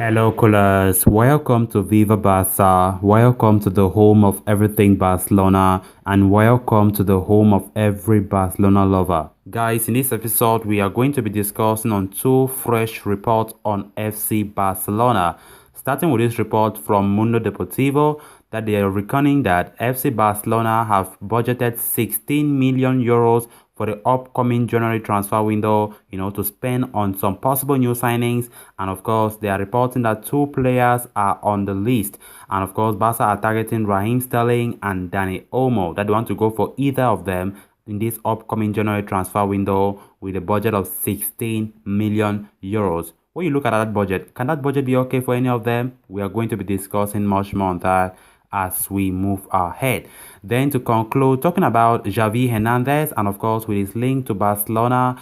Hello, callers. Welcome to Viva Barca. Welcome to the home of everything Barcelona, and welcome to the home of every Barcelona lover. Guys, in this episode, we are going to be discussing on two fresh reports on FC Barcelona. Starting with this report from Mundo Deportivo that they are reckoning that FC Barcelona have budgeted 16 million euros for the upcoming January transfer window, to spend on some possible new signings. And of course, they are reporting that two players are on the list. And of course, Barca are targeting Raheem Sterling and Dani Olmo, that they want to go for either of them in this upcoming January transfer window with a budget of 16 million euros. When you look at that budget, can that budget be okay for any of them? We are going to be discussing much more on that as we move ahead. Then to conclude, talking about Xavi Hernandez and of course with his link to Barcelona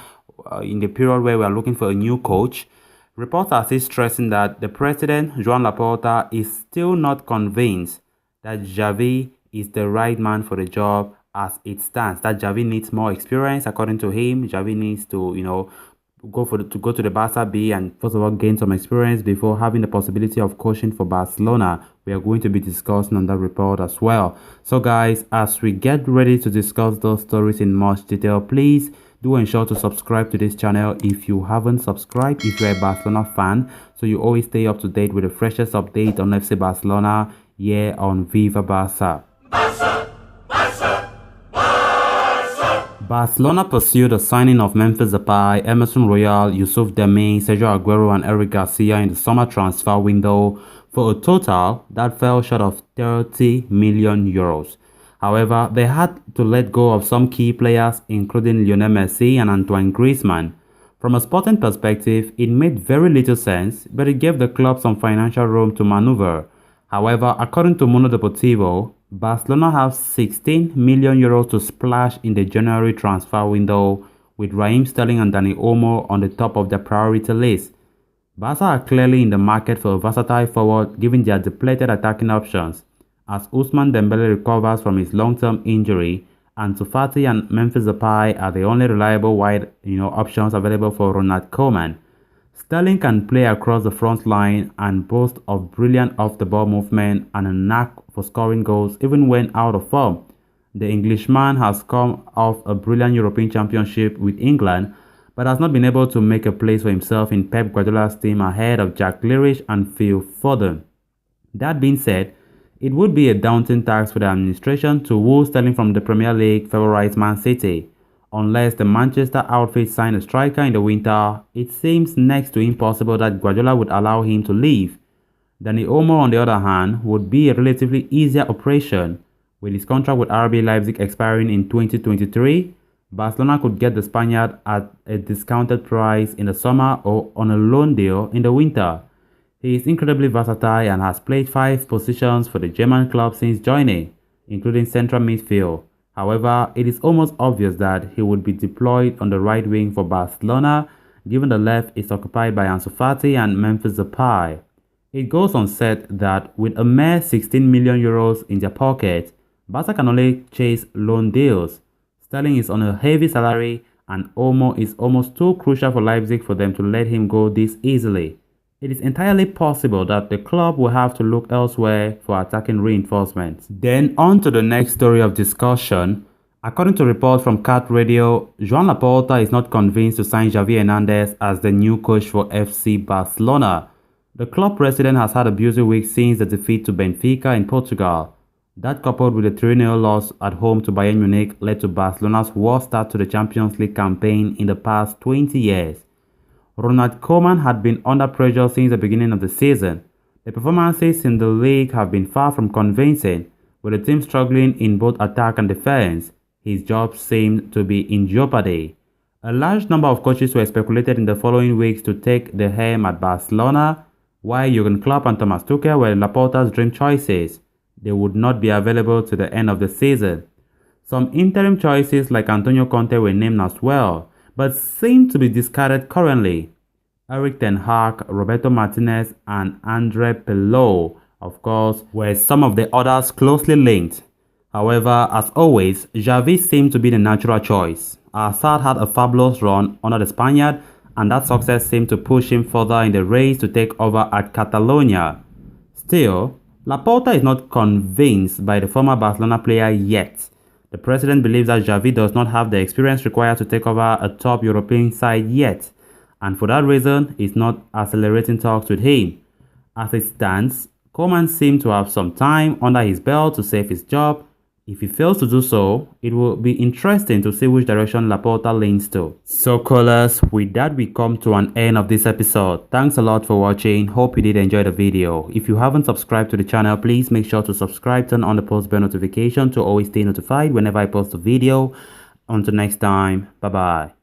in the period where we are looking for a new coach, reports are still stressing that the president, Joan Laporta, is still not convinced that Xavi is the right man for the job as it stands. That Xavi needs more experience, according to him. Xavi needs to, go to the Barca B and first of all gain some experience before having the possibility of coaching for Barcelona. We are going to be discussing on that report as well. So guys, as we get ready to discuss those stories in much detail, please do ensure to subscribe to this channel if you haven't subscribed, if you're a Barcelona fan, so you always stay up to date with the freshest update on FC Barcelona here on Viva Barca. Barcelona pursued the signing of Memphis Depay, Emerson Royal, Youssouf Demi, Sergio Aguero and Eric Garcia in the summer transfer window for a total that fell short of 30 million euros. However, they had to let go of some key players including Lionel Messi and Antoine Griezmann. From a sporting perspective, it made very little sense, but it gave the club some financial room to maneuver. However, according to Mundo Deportivo, Barcelona have 16 million euros to splash in the January transfer window, with Raheem Sterling and Dani Olmo on the top of their priority list. Barca are clearly in the market for a versatile forward given their depleted attacking options, as Ousmane Dembele recovers from his long-term injury, and Ansu Fati and Memphis Depay are the only reliable wide options available for Ronald Koeman. Sterling can play across the front line and boast of brilliant off-the-ball movement and a knack for scoring goals even when out of form. The Englishman has come off a brilliant European Championship with England, but has not been able to make a place for himself in Pep Guardiola's team ahead of Jack Grealish and Phil Foden. That being said, it would be a daunting task for the administration to woo Sterling from the Premier League favourite Man City. Unless the Manchester outfit sign a striker in the winter, it seems next to impossible that Guardiola would allow him to leave. Dani Olmo, on the other hand, would be a relatively easier operation. With his contract with RB Leipzig expiring in 2023, Barcelona could get the Spaniard at a discounted price in the summer or on a loan deal in the winter. He is incredibly versatile and has played 5 positions for the German club since joining, including central midfield. However, it is almost obvious that he would be deployed on the right wing for Barcelona, given the left is occupied by Ansu Fati and Memphis Depay. It goes unsaid that with a mere 16 million euros in their pocket, Barca can only chase loan deals. Sterling is on a heavy salary and Olmo is almost too crucial for Leipzig for them to let him go this easily. It is entirely possible that the club will have to look elsewhere for attacking reinforcements. Then on to the next story of discussion. According to reports from Cat Radio, Joan Laporta is not convinced to sign Xavi Hernandez as the new coach for FC Barcelona. The club president has had a busy week since the defeat to Benfica in Portugal. That, coupled with a 3-0 loss at home to Bayern Munich, led to Barcelona's worst start to the Champions League campaign in the past 20 years. Ronald Koeman had been under pressure since the beginning of the season. The performances in the league have been far from convincing, with the team struggling in both attack and defense. His job seemed to be in jeopardy. A large number of coaches were speculated in the following weeks to take the helm at Barcelona, while Jurgen Klopp and Thomas Tuchel were Laporta's dream choices. They would not be available to the end of the season. Some interim choices like Antonio Conte were named as well, but seem to be discarded currently. Eric Ten Hag, Roberto Martinez and Andre Pirlo, of course, were some of the others closely linked. However, as always, Xavi seemed to be the natural choice. Our side had a fabulous run under the Spaniard and that success seemed to push him further in the race to take over at Catalonia. Still, Laporta is not convinced by the former Barcelona player yet. The president believes that Xavi does not have the experience required to take over a top European side yet, and for that reason is not accelerating talks with him. As it stands, Koeman seems to have some time under his belt to save his job. If he fails to do so, it will be interesting to see which direction Laporta leans to. So callers, with that we come to an end of this episode. Thanks a lot for watching. Hope you did enjoy the video. If you haven't subscribed to the channel, please make sure to subscribe, turn on the post bell notification to always stay notified whenever I post a video. Until next time, bye bye.